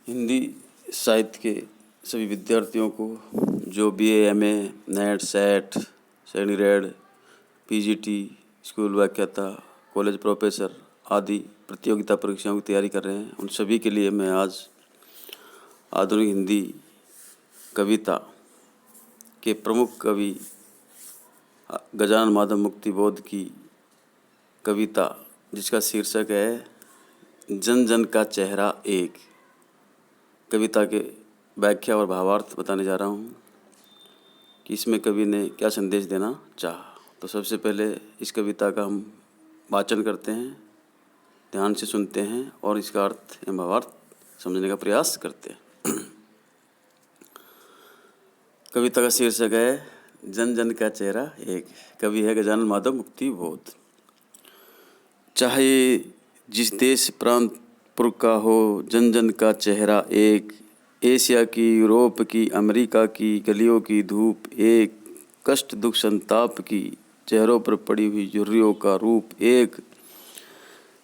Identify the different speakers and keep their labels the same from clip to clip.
Speaker 1: हिंदी साहित्य के सभी विद्यार्थियों को जो बीए, एमए, नेट, सेट, श्रेणी रेड, पीजीटी, स्कूल व्याख्याता, कॉलेज प्रोफेसर आदि प्रतियोगिता परीक्षाओं की तैयारी कर रहे हैं, उन सभी के लिए मैं आज आधुनिक हिंदी कविता के प्रमुख कवि गजानन माधव मुक्तिबोध की कविता, जिसका शीर्षक है जन जन का चेहरा एक, कविता के व्याख्या और भावार्थ बताने जा रहा हूँ कि इसमें कवि ने क्या संदेश देना चाहा। तो सबसे पहले इस कविता का हम वाचन करते हैं, ध्यान से सुनते हैं और इसका अर्थ एवं भावार्थ समझने का प्रयास करते हैं। कविता का शीर्षक है जन जन का चेहरा एक। कवि है गजानन माधव मुक्तिबोध। चाहे जिस देश प्रांत पुर का हो जन जन का चेहरा एक, एशिया की, यूरोप की, अमेरिका की गलियों की धूप एक, कष्ट दुख संताप की चेहरों पर पड़ी हुई झुर्रियों का रूप एक,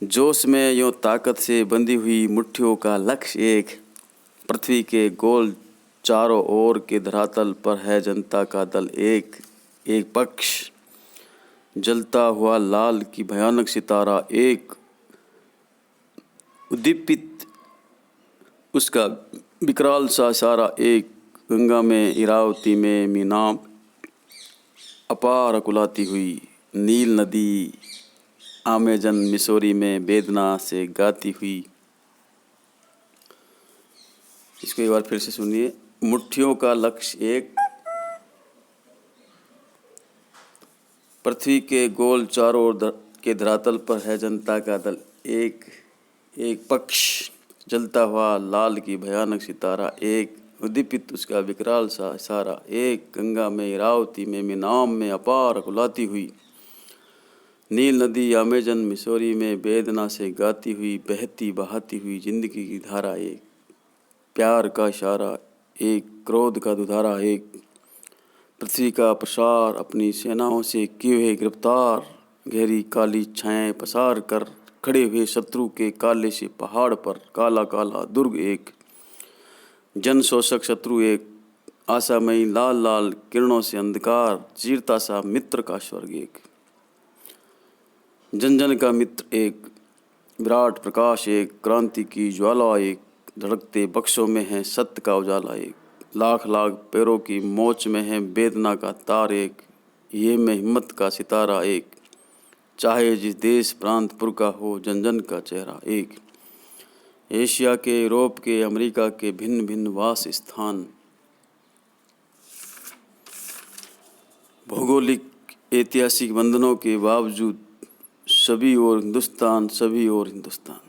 Speaker 1: जोश में यों ताकत से बंधी हुई मुट्ठियों का लक्ष्य एक, पृथ्वी के गोल चारों ओर के धरातल पर है जनता का दल एक, एक पक्ष जलता हुआ लाल की भयानक सितारा एक, उद्दीपित उसका विकराल सा इशारा एक, गंगा में, इरावती में, मीनाम अपार अकुलाती हुई, नील नदी आमेजन मिसौरी में वेदना से गाती हुई। इसको एक बार फिर से सुनिए। मुट्ठियों का लक्ष्य एक, पृथ्वी के गोल चारों ओर के धरातल पर है जनता का दल एक, एक पक्ष जलता हुआ लाल की भयानक सितारा एक, उद्दीपित उसका विकराल सा इशारा एक, गंगा में, इरावती में, मीनाम में अपार अकुलाती हुई, नील नदी अमेजन मिसौरी में वेदना से गाती हुई, बहती बहाती हुई जिंदगी की धारा एक, प्यार का इशारा एक, क्रोध का दुधारा एक, पृथ्वी का प्रसार अपनी सेनाओं से किए हुए गिरफ्तार, गहरी काली छाएं पसार कर खड़े हुए शत्रु के काले से पहाड़ पर काला काला दुर्ग एक, जन शोषक शत्रु एक, आशामयी लाल लाल किरणों से अंधकार चीरता सा मित्र का स्वर्ग एक, जन जन का मित्र एक, विराट प्रकाश एक, क्रांति की ज्वाला एक, धड़कते बक्सों में है सत्य का उजाला एक, लाख लाख पैरों की मोच में है वेदना का तार एक, ये में हिम्मत का सितारा एक, चाहे जिस देश प्रांत पुर का हो जन जन का चेहरा एक, एशिया के, यूरोप के, अमेरिका के भिन्न भिन्न वास स्थान, भौगोलिक ऐतिहासिक बंधनों के बावजूद सभी और हिंदुस्तान, सभी और हिंदुस्तान,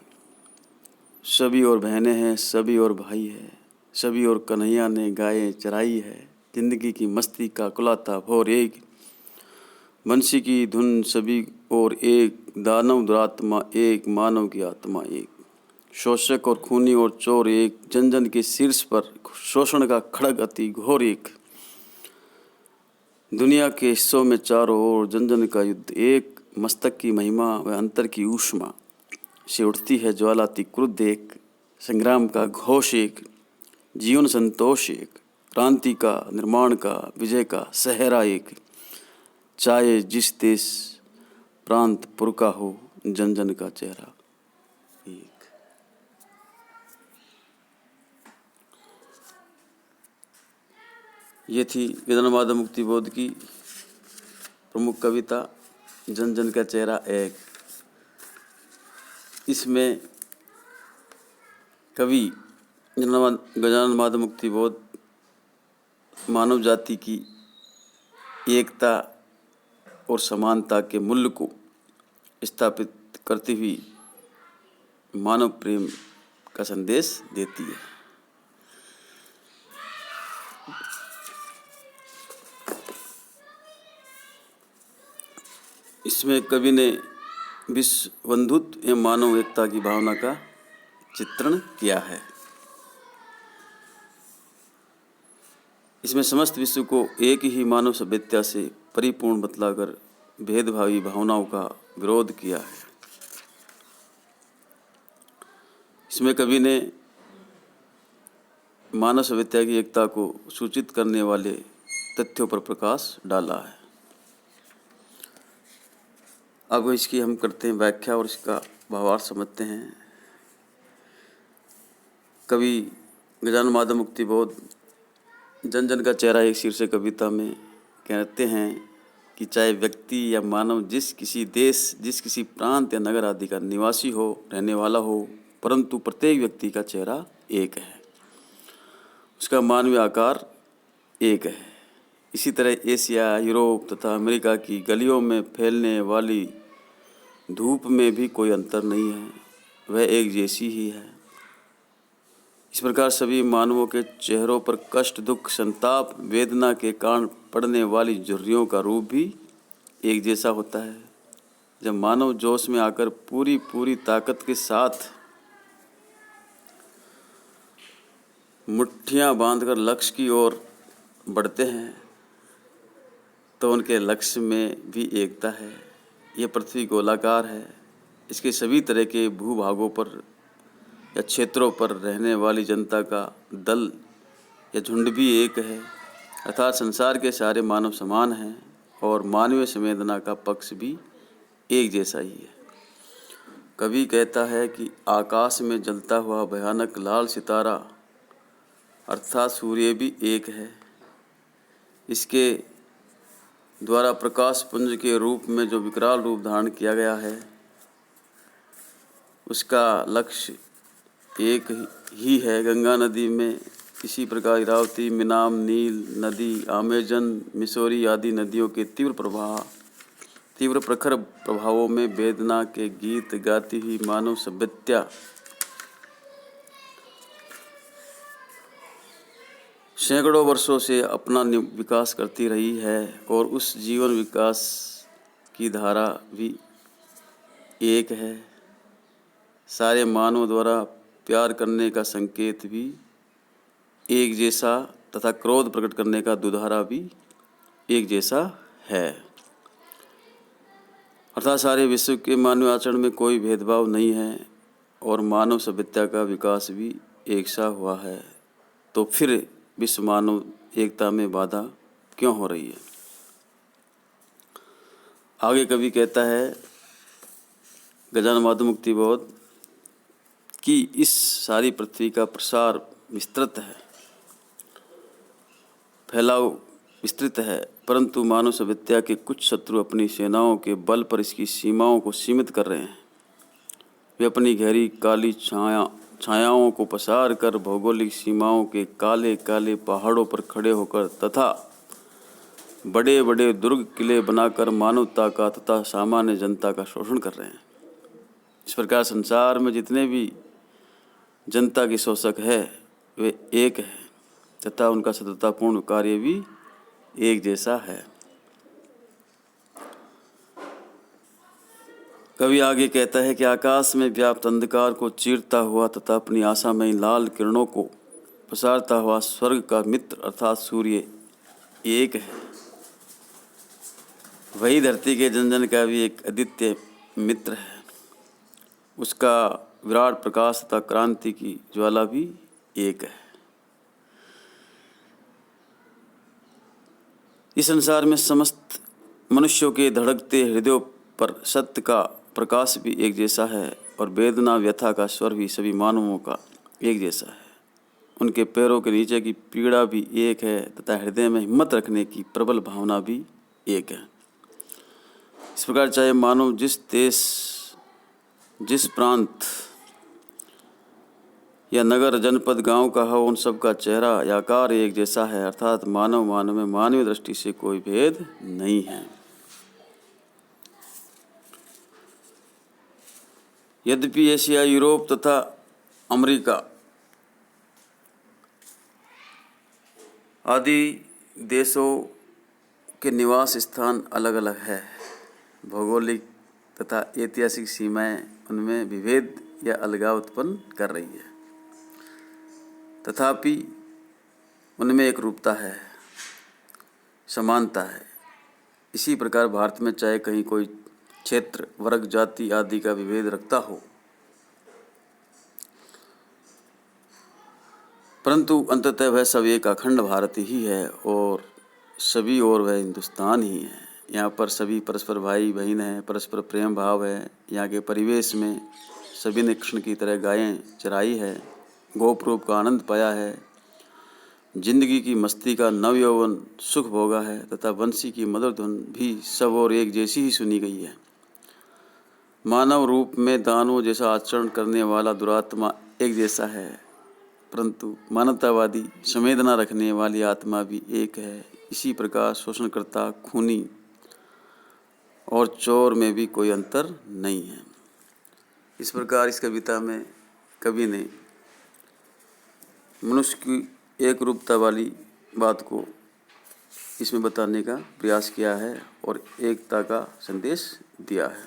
Speaker 1: सभी और बहनें हैं, सभी और भाई है, सभी और कन्हैया ने गायें चराई है, जिंदगी की मस्ती का कुलाता भोर एक, बंसी की धुन सभी और एक, दानव दुरात्मा एक, मानव की आत्मा एक, शोषक और खूनी और चोर एक, जन जन के शीर्ष पर शोषण का खड़ग अति घोर एक, दुनिया के हिस्सों में चारों ओर जन जन का युद्ध एक, मस्तक की महिमा व अंतर की ऊष्मा से उठती है ज्वालाती क्रुद्ध एक, संग्राम का घोष एक, जीवन संतोष एक, क्रांति का, निर्माण का, विजय का सहरा एक, चाहे जिस देश प्रांत पुर का हो जन जन का चेहरा एक। ये थी गजानन माधव मुक्तिबोध की प्रमुख कविता जन जन का चेहरा एक। इसमें कवि गजानन माधव मुक्तिबोध मानव जाति की एकता और समानता के मूल्य को स्थापित करती हुई मानव प्रेम का संदेश देती है। इसमें कवि ने विश्व बंधुत्व एवं मानव एकता की भावना का चित्रण किया है। इसमें समस्त विश्व को एक ही मानव सभ्यता से परिपूर्ण बतलाकर भेदभावी भावनाओं का विरोध किया है। इसमें कवि ने मानव सभ्यता की एकता को सूचित करने वाले तथ्यों पर प्रकाश डाला है। अब इसकी हम करते हैं व्याख्या और इसका भावार्थ समझते हैं। कवि गजानन माधव मुक्तिबोध जन जन का चेहरा एक शीर्षक कविता में कहते हैं कि चाहे व्यक्ति या मानव जिस किसी देश, जिस किसी प्रांत या नगर आदि का निवासी हो, रहने वाला हो, परंतु प्रत्येक व्यक्ति का चेहरा एक है, उसका मानवीय आकार एक है। इसी तरह एशिया, यूरोप तथा अमेरिका की गलियों में फैलने वाली धूप में भी कोई अंतर नहीं है, वह एक जैसी ही है। इस प्रकार सभी मानवों के चेहरों पर कष्ट, दुख, संताप, वेदना के कारण पड़ने वाली झुर्रियों का रूप भी एक जैसा होता है। जब मानव जोश में आकर पूरी ताकत के साथ मुट्ठियां बांधकर लक्ष्य की ओर बढ़ते हैं तो उनके लक्ष्य में भी एकता है। यह पृथ्वी गोलाकार है, इसके सभी तरह के भूभागों पर या क्षेत्रों पर रहने वाली जनता का दल या झुंड भी एक है, अर्थात संसार के सारे मानव समान हैं और मानवीय संवेदना का पक्ष भी एक जैसा ही है। कवि कहता है कि आकाश में जलता हुआ भयानक लाल सितारा अर्थात सूर्य भी एक है। इसके द्वारा प्रकाश पुंज के रूप में जो विकराल रूप धारण किया गया है, उसका लक्ष्य एक ही है। गंगा नदी में इसी प्रकार इरावती, मिनाम, नील नदी, अमेजन, मिसौरी आदि नदियों के तीव्र प्रखर प्रभावों में वेदना के गीत गाती हुई मानव सभ्यता सैकड़ों वर्षों से अपना विकास करती रही है और उस जीवन विकास की धारा भी एक है। सारे मानव द्वारा प्यार करने का संकेत भी एक जैसा तथा क्रोध प्रकट करने का दुधारा भी एक जैसा है, अर्थात सारे विश्व के मानव आचरण में कोई भेदभाव नहीं है और मानव सभ्यता का विकास भी एक सा हुआ है। तो फिर विश्व मानव एकता में बाधा क्यों हो रही है? आगे कवि कहता है गजानन माधव मुक्तिबोध कि इस सारी पृथ्वी का प्रसार विस्तृत है, फैलाव विस्तृत है, परंतु मानव सभ्यता के कुछ शत्रु अपनी सेनाओं के बल पर इसकी सीमाओं को सीमित कर रहे हैं। वे अपनी गहरी काली छायाओं को पसार कर भौगोलिक सीमाओं के काले काले पहाड़ों पर खड़े होकर तथा बड़े बड़े दुर्ग किले बनाकर मानवता का तथा सामान्य जनता का शोषण कर रहे हैं। इस प्रकार संसार में जितने भी जनता के शोषक है वे एक है तथा उनका सततपूर्ण कार्य भी एक जैसा है। कवि आगे कहता है कि आकाश में व्याप्त अंधकार को चीरता हुआ तथा अपनी आशामयी लाल किरणों को पसारता हुआ स्वर्ग का मित्र अर्थात सूर्य एक है। वही धरती के जन जन का भी एक अद्वितीय मित्र है। उसका विराट प्रकाश तथा क्रांति की ज्वाला भी एक है। इस संसार में समस्त मनुष्यों के धड़कते हृदयों पर सत्य का प्रकाश भी एक जैसा है और वेदना व्यथा का स्वर भी सभी मानवों का एक जैसा है। उनके पैरों के नीचे की पीड़ा भी एक है तथा हृदय में हिम्मत रखने की प्रबल भावना भी एक है। इस प्रकार चाहे मानव जिस देश, जिस प्रांत या नगर, जनपद, गांव का हो, उन सब का चेहरा या आकार एक जैसा है, अर्थात मानव में मानवीय दृष्टि से कोई भेद नहीं है। यद्यपि एशिया, यूरोप तथा अमेरिका आदि देशों के निवास स्थान अलग अलग है, भौगोलिक तथा ऐतिहासिक सीमाएं उनमें विभेद या अलगाव उत्पन्न कर रही है, तथापि उनमें एक रूपता है, समानता है। इसी प्रकार भारत में चाहे कहीं कोई क्षेत्र, वर्ग, जाति आदि का विभेद रखता हो, परंतु अंततः वह सब एक अखंड भारत ही है और सभी और वह हिंदुस्तान ही है। यहाँ पर सभी परस्पर भाई बहन हैं, परस्पर प्रेम भाव है। यहाँ के परिवेश में सभी ने कृष्ण की तरह गायें चराई है, गोप रूप का आनंद पाया है, जिंदगी की मस्ती का नव यौवन सुख भोगा है तथा बंसी की मधुर धुन भी सब और एक जैसी ही सुनी गई है। मानव रूप में दानवों जैसा आचरण करने वाला दुरात्मा एक जैसा है, परंतु मानवतावादी संवेदना रखने वाली आत्मा भी एक है। इसी प्रकार शोषणकर्ता, खूनी और चोर में भी कोई अंतर नहीं है। इस प्रकार इस कविता में कवि ने मनुष्य की एक रूपता वाली बात को इसमें बताने का प्रयास किया है और एकता का संदेश दिया है।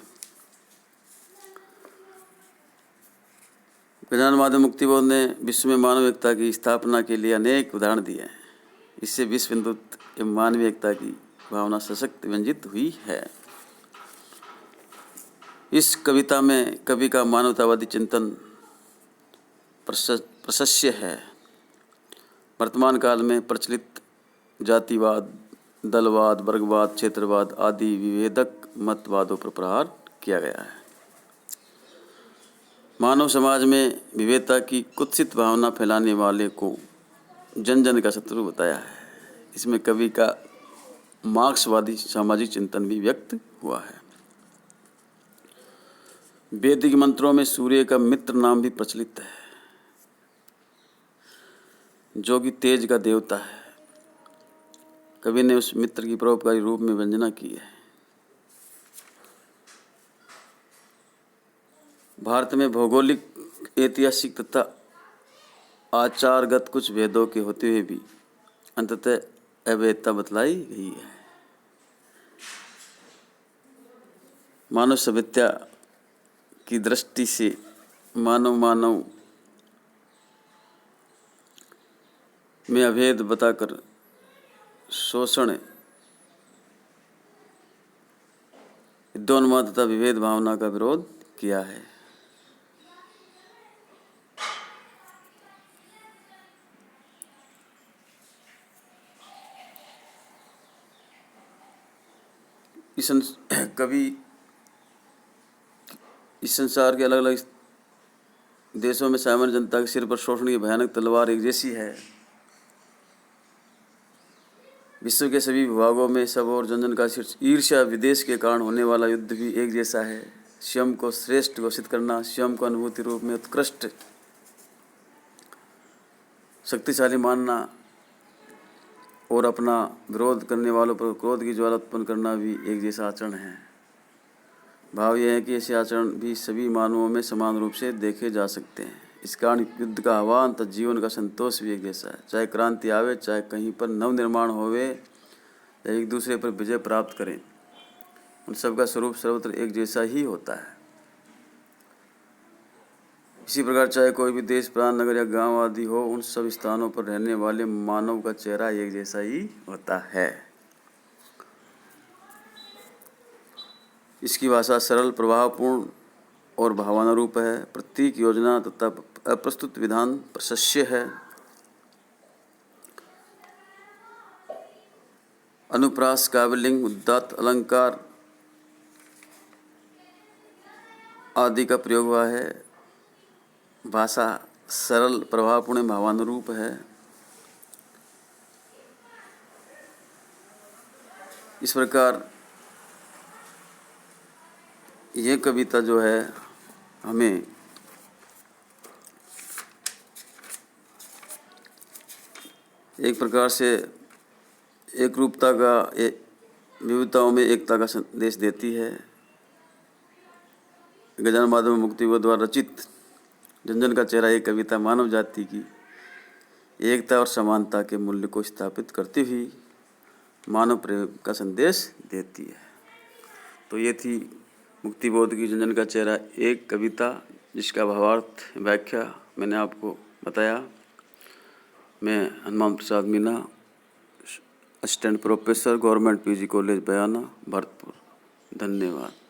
Speaker 1: गजानन महादेव मुक्ति बोध ने विश्व में मानव एकता की स्थापना के लिए अनेक उदाहरण दिए हैं। इससे विश्व हिंदुत्व एवं मानवीय एकता की भावना सशक्त व्यंजित हुई है। इस कविता में कवि का मानवतावादी चिंतन प्रशस्य है। वर्तमान काल में प्रचलित जातिवाद, दलवाद, वर्गवाद, क्षेत्रवाद आदि विभेदक मतवादों पर प्रहार किया गया है। मानव समाज में विविधता की कुत्सित भावना फैलाने वाले को जन जन का शत्रु बताया है। इसमें कवि का मार्क्सवादी सामाजिक चिंतन भी व्यक्त हुआ है। वैदिक मंत्रों में सूर्य का मित्र नाम भी प्रचलित है, जो कि तेज का देवता है। कवि ने उस मित्र की परोपकारी रूप में वंदना की है। भारत में भौगोलिक, ऐतिहासिक तथा आचारगत कुछ भेदों के होते हुए भी अंततः अभेदता बतलाई गई है। मानव सभ्यता की दृष्टि से मानव में अभेद बताकर शोषण, विद्वन्माद तथा विभेद भावना का विरोध किया है। कवि इस संसार के अलग अलग देशों में सामान्य जनता के सिर पर शोषण की भयानक तलवार एक जैसी है। विश्व के सभी विभागों में सब और जन जन का ईर्ष्या, विदेश के कारण होने वाला युद्ध भी एक जैसा है। स्वयं को श्रेष्ठ घोषित करना, स्वयं को अनुभूति रूप में उत्कृष्ट शक्तिशाली मानना और अपना विरोध करने वालों पर क्रोध की ज्वाला उत्पन्न करना भी एक जैसा आचरण है। भाव यह है कि ऐसे आचरण भी सभी मानवों में समान रूप से देखे जा सकते हैं। इस कारण युद्ध का आह्वान तथा जीवन का संतोष भी एक जैसा है। चाहे क्रांति आवे, चाहे कहीं पर नवनिर्माण होवे, या एक दूसरे पर विजय प्राप्त करें, उन सबका स्वरूप सर्वत्र एक जैसा ही होता है। इसी प्रकार चाहे कोई भी देश, प्रांत, नगर या गांव आदि हो, उन सब स्थानों पर रहने वाले मानव का चेहरा एक जैसा ही होता है। इसकी भाषा सरल, प्रभावपूर्ण और भावनारूप है। प्रतीक, योजना तथा अप्रस्तुत विधान प्रशस्य है। अनुप्रास, काव्यलिंग, उदात्त अलंकार आदि का प्रयोग हुआ है। भाषा सरल, प्रभावपूर्ण, भावानुरूप है। इस प्रकार ये कविता जो है हमें एक प्रकार से एक रूपता का, विविधताओं में एकता का संदेश देती है। गजानन महादेव मुक्ति बोध द्वारा रचित जन जन का चेहरा एक कविता मानव जाति की एकता और समानता के मूल्य को स्थापित करती हुई मानव प्रेम का संदेश देती है। तो ये थी मुक्ति बोध की जन जन का चेहरा एक कविता, जिसका भावार्थ व्याख्या मैंने आपको बताया। मैं Hanuman Prasad Meena, assistant professor, government PG college Bayana, Bharatpur. धन्यवाद।